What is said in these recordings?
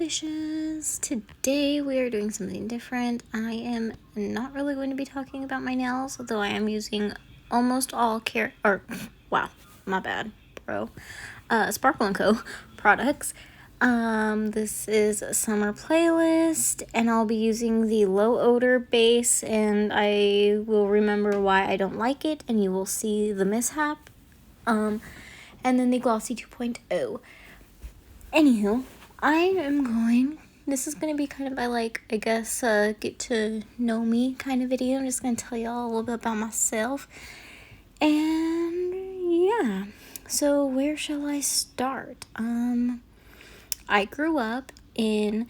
Bisshhh'ss. Today we are doing something different. I am not really going to be talking about my nails, although I am using almost all Sparkle & Co. products. This is a summer playlist, and I'll be using the low odor base, and I will remember why I don't like it, and you will see the mishap. And then the Glossy 2.0. Anywho, this is going to be kind of my get to know me kind of video. I'm just going to tell y'all a little bit about myself. And yeah, so where shall I start? I grew up in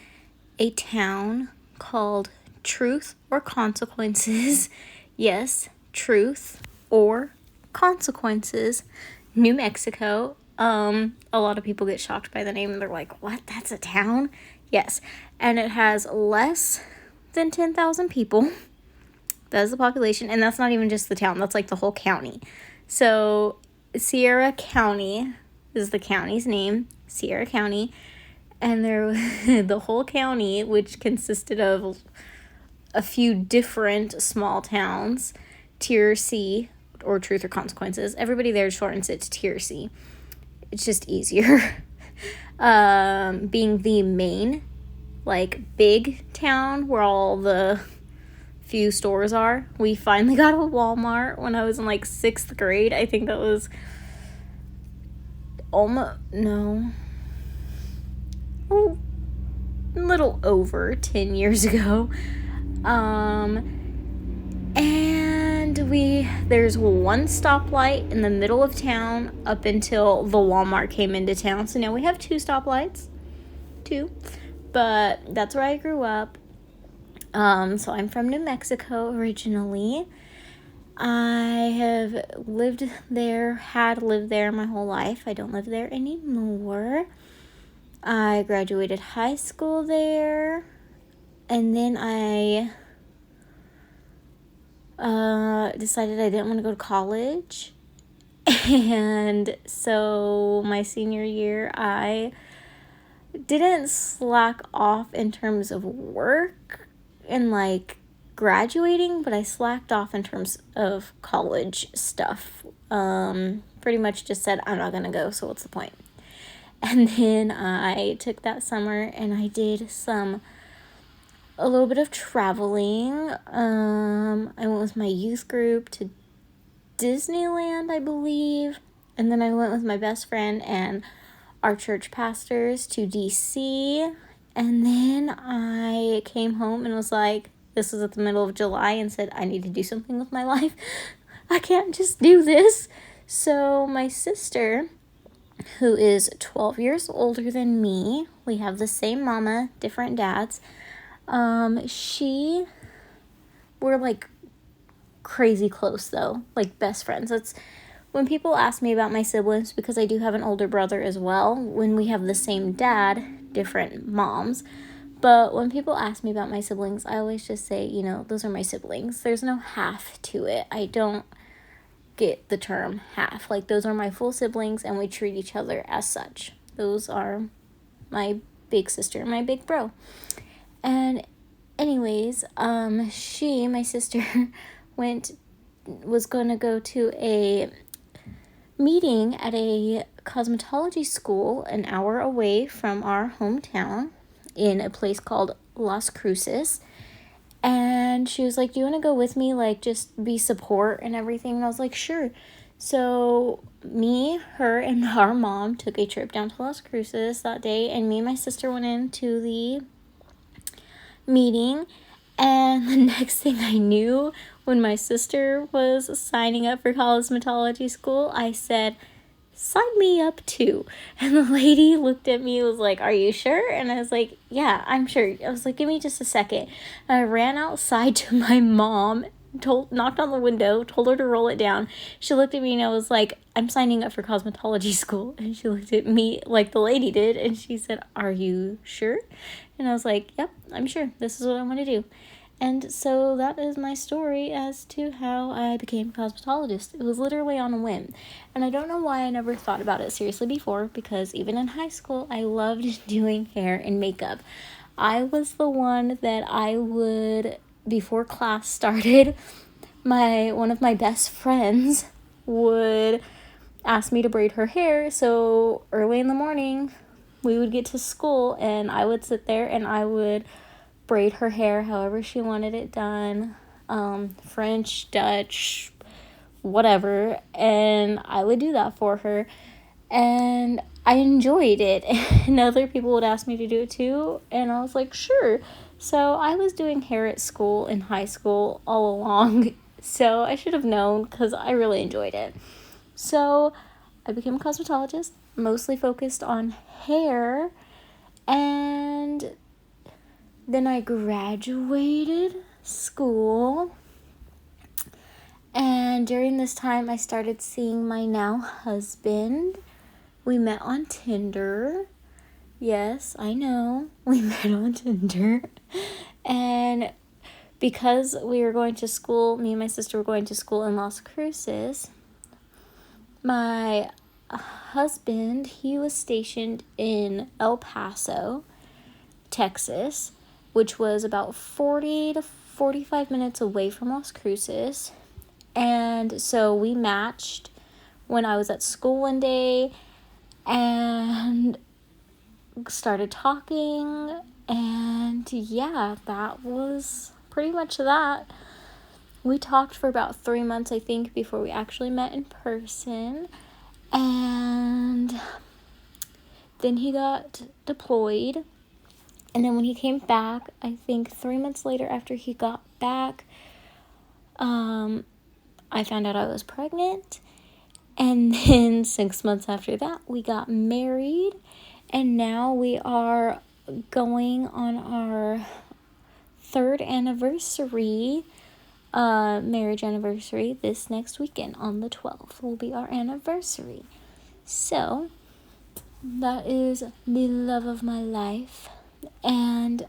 a town called Truth or Consequences. Yes, Truth or Consequences, New Mexico. A lot of people get shocked by the name and they're like, what? That's a town? Yes. And it has less than 10,000 people. That is the population. And that's not even just the town. That's like the whole county. So Sierra County is the county's name. Sierra County. And the whole county, which consisted of a few different small towns, Tier C, or Truth or Consequences. Everybody there shortens it to Tier C. It's just easier. Being the main, big town where all the few stores are. We finally got a Walmart when I was in 6th grade. I think that was a little over 10 years ago. And there's one stoplight in the middle of town up until the Walmart came into town. So now we have 2 stoplights. 2. But that's where I grew up. So I'm from New Mexico originally. I have lived there my whole life. I don't live there anymore. I graduated high school there. And then I decided I didn't want to go to college. And so my senior year, I didn't slack off in terms of work and graduating, but I slacked off in terms of college stuff. Pretty much just said, I'm not going to go, so what's the point? And then I took that summer and I did a little bit of traveling. I went with my youth group to Disneyland, I believe. And then I went with my best friend and our church pastors to DC. And then I came home and was like, this was at the middle of July, and said, I need to do something with my life. I can't just do this. So my sister, who is 12 years older than me, we have the same mama, different dads. We're crazy close though, best friends. That's when people ask me about my siblings, because I do have an older brother as well. When we have the same dad, different moms. But when people ask me about my siblings, I always just say, those are my siblings. There's no half to it. I don't get the term half. Those are my full siblings, and we treat each other as such. Those are my big sister and my big bro. And anyways, my sister was going to go to a meeting at a cosmetology school an hour away from our hometown in a place called Las Cruces. And she was like, do you want to go with me? Just be support and everything. And I was like, sure. So me, her, and our mom took a trip down to Las Cruces that day. And me and my sister went into the meeting. And the next thing I knew, when my sister was signing up for cosmetology school, I said, sign me up too. And the lady looked at me and was like, are you sure? And I was like, yeah, I'm sure. I was like, give me just a second. And I ran outside to my mom, knocked on the window, told her to roll it down. She looked at me and I was like, I'm signing up for cosmetology school. And she looked at me like the lady did, and she said, are you sure? And I was like, yep, I'm sure. This is what I want to do. And so that is my story as to how I became a cosmetologist. It was literally on a whim. And I don't know why I never thought about it seriously before, because even in high school, I loved doing hair and makeup. I was the one that I would, before class started, one of my best friends would ask me to braid her hair. So early in the morning, we would get to school and I would sit there and I would braid her hair however she wanted it done, French, Dutch, whatever, and I would do that for her, and I enjoyed it. And other people would ask me to do it too, and I was like, sure. So I was doing hair at school in high school all along, so I should have known because I really enjoyed it. So I became a cosmetologist, mostly focused on hair, and then I graduated school, and during this time I started seeing my now husband. We met on Tinder. Yes, I know, we met on Tinder. And because we were going to school, me and my sister were going to school in Las Cruces, my husband, he was stationed in El Paso, Texas, which was about 40 to 45 minutes away from Las Cruces. And so we matched when I was at school one day and started talking. And yeah, that was pretty much that. We talked for about 3 months, I think, before we actually met in person. And then he got deployed. And then when he came back, I think 3 months later after he got back, I found out I was pregnant. And then 6 months after that, we got married. And now we are going on our 3rd anniversary, marriage anniversary. This next weekend on the 12th will be our anniversary. So that is the love of my life. And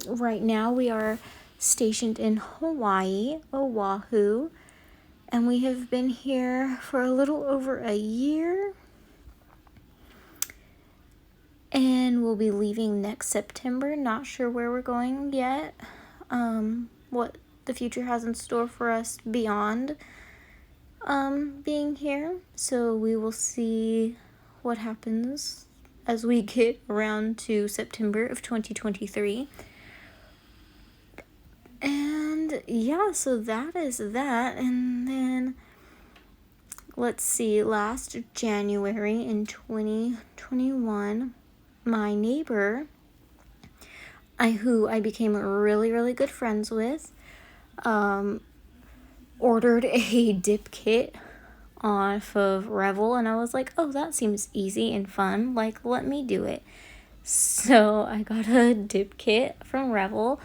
right now we are stationed in Hawaii, Oahu, and we have been here for a little over a year, and we'll be leaving next September. Not sure where we're going yet, what the future has in store for us beyond being here, so we will see what happens as we get around to September of 2023. And yeah, so that is that. And then let's see, last January in 2021, my neighbor, who I became really, really good friends with, ordered a dip kit off of Revel, and I was like, oh, that seems easy and fun, like, let me do it. So I got a dip kit from Revel,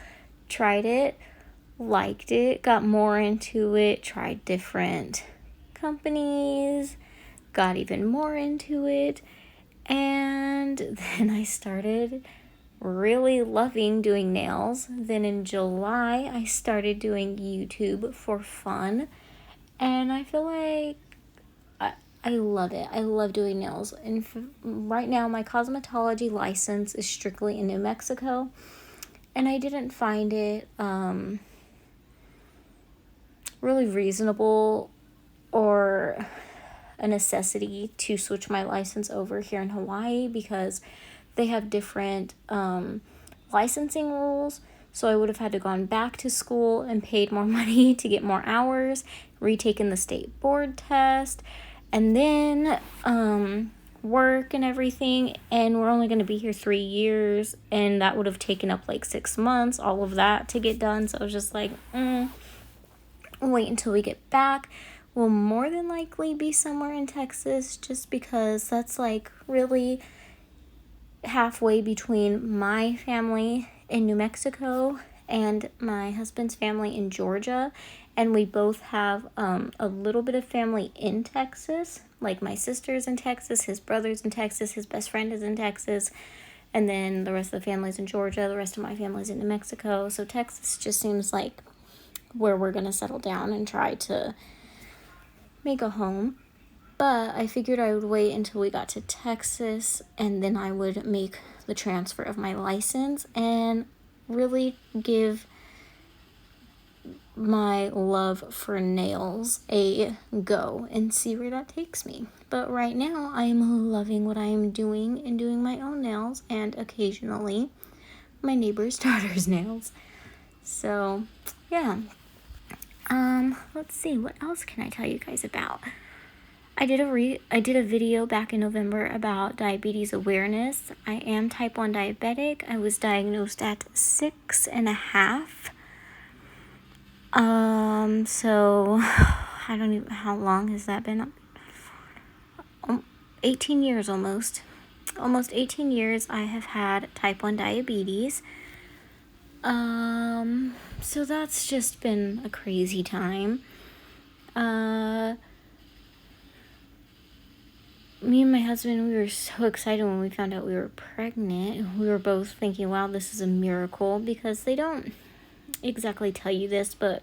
tried it, liked it, got more into it, tried different companies, got even more into it, and then I started really loving doing nails. Then in July, I started doing YouTube for fun, and I feel like I love it. I love doing nails. And right now, my cosmetology license is strictly in New Mexico, and I didn't find it really reasonable or a necessity to switch my license over here in Hawaii, because they have different licensing rules. So I would have had to gone back to school and paid more money to get more hours, retaken the state board test, and then work and everything. And we're only going to be here 3 years, and that would have taken up like 6 months, all of that to get done. So I was just like, wait until we get back. We'll more than likely be somewhere in Texas, just because that's like really halfway between my family in New Mexico and my husband's family in Georgia, and we both have a little bit of family in Texas. Like my sister's in Texas, his brother's in Texas, his best friend is in Texas, And then the rest of the family's in Georgia, the rest of my family's in New Mexico. So Texas just seems like where we're going to settle down and try to make a home. But I figured I would wait until we got to Texas, and then I would make the transfer of my license and really give my love for nails a go and see where that takes me. But right now, I am loving what I am doing and doing my own nails and occasionally my neighbor's daughter's nails. So, yeah. Let's see, what else can I tell you guys about? I did a video back in November about diabetes awareness. I am type 1 diabetic. I was diagnosed at 6.5. So I don't even, how long has that been? 18 years almost. Almost 18 years I have had type 1 diabetes. So that's just been a crazy time. Me and my husband, we were so excited when we found out we were pregnant. We were both thinking, wow, this is a miracle, because they don't exactly tell you this, but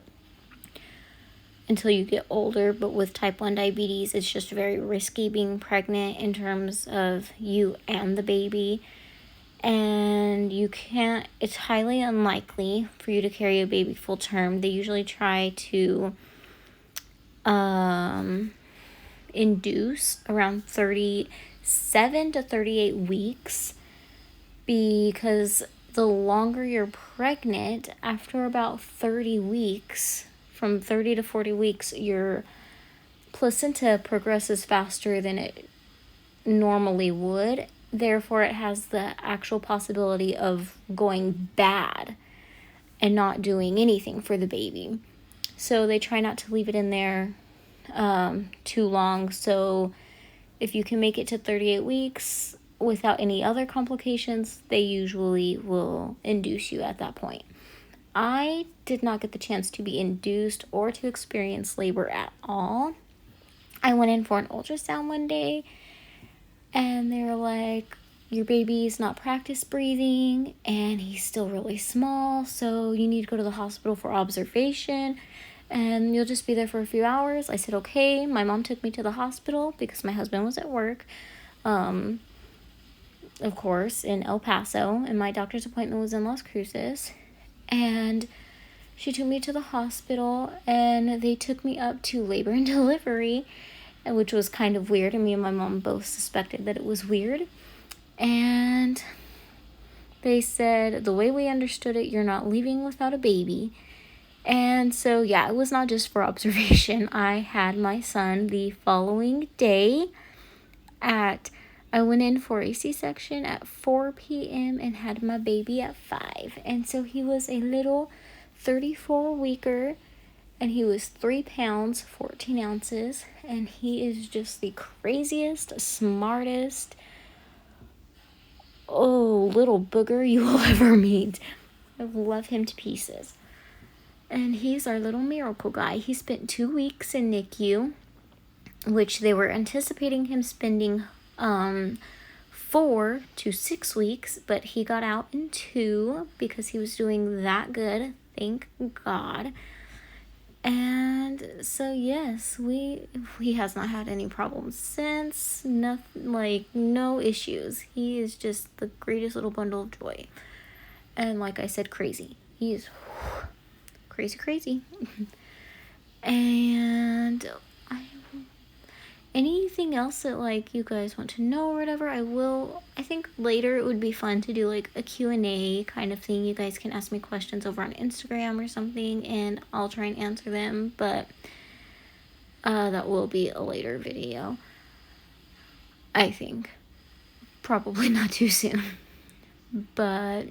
until you get older. But with type 1 diabetes, it's just very risky being pregnant in terms of you and the baby. And you can't, it's highly unlikely for you to carry a baby full term. They usually try to induce around 37 to 38 weeks, because the longer you're pregnant, after about 30 weeks, from 30 to 40 weeks, your placenta progresses faster than it normally would. Therefore, it has the actual possibility of going bad and not doing anything for the baby. So they try not to leave it in there too long. So if you can make it to 38 weeks without any other complications, they usually will induce you at that point. I did not get the chance to be induced or to experience labor at all. I went in for an ultrasound one day, and they were like, your baby's not practice breathing, and he's still really small, so you need to go to the hospital for observation, and you'll just be there for a few hours. I said, okay. My mom took me to the hospital because my husband was at work, of course, in El Paso, and my doctor's appointment was in Las Cruces. And she took me to the hospital, and they took me up to labor and delivery, which was kind of weird, and me and my mom both suspected that it was weird. And they said, the way we understood it, you're not leaving without a baby. And so, yeah, it was not just for observation. I had my son the following day I went in for a C-section at 4 p.m. and had my baby at 5. And so he was a little 34-weeker, and he was 3 pounds, 14 ounces. And he is just the craziest, smartest, little booger you will ever meet. I love him to pieces. And he's our little miracle guy. He spent 2 weeks in NICU, which they were anticipating him spending 4 to 6 weeks, but he got out in 2 because he was doing that good, thank God. And so yes, he has not had any problems since. Nothing, no issues. He is just the greatest little bundle of joy. And like I said, crazy. He is crazy. And anything else that you guys want to know or whatever, I think later it would be fun to do a Q&A kind of thing. You guys can ask me questions over on Instagram or something, and I'll try and answer them, but that will be a later video, I think. Probably not too soon. But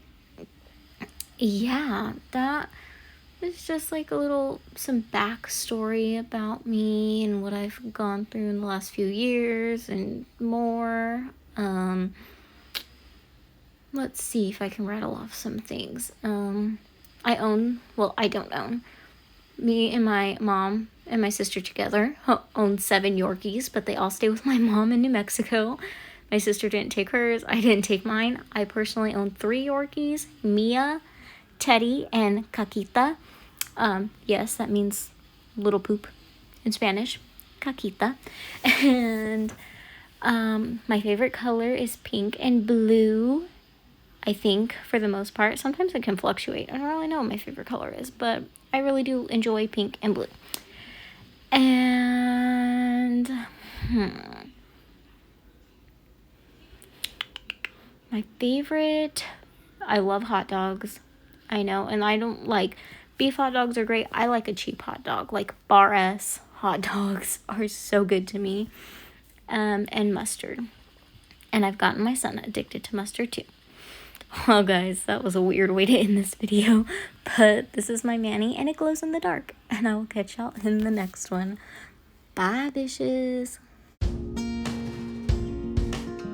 yeah, that it's just some backstory about me and what I've gone through in the last few years and more. Let's see if I can rattle off some things. I don't own. Me and my mom and my sister together own 7 Yorkies, but they all stay with my mom in New Mexico My sister didn't take hers. I didn't take mine. I personally own 3 Yorkies, Mia, Teddy, and Caquita. Yes, that means little poop in Spanish. Caquita. And my favorite color is pink and blue, I think, for the most part. Sometimes it can fluctuate. I don't really know what my favorite color is, but I really do enjoy pink and blue. And my favorite, I love hot dogs. I know, and I don't like, beef hot dogs are great. I like a cheap hot dog. Like Bar S hot dogs are so good to me. And mustard. And I've gotten my son addicted to mustard too. Well, guys, that was a weird way to end this video, but this is my Manny, and it glows in the dark. And I will catch y'all in the next one. Bye, bitches.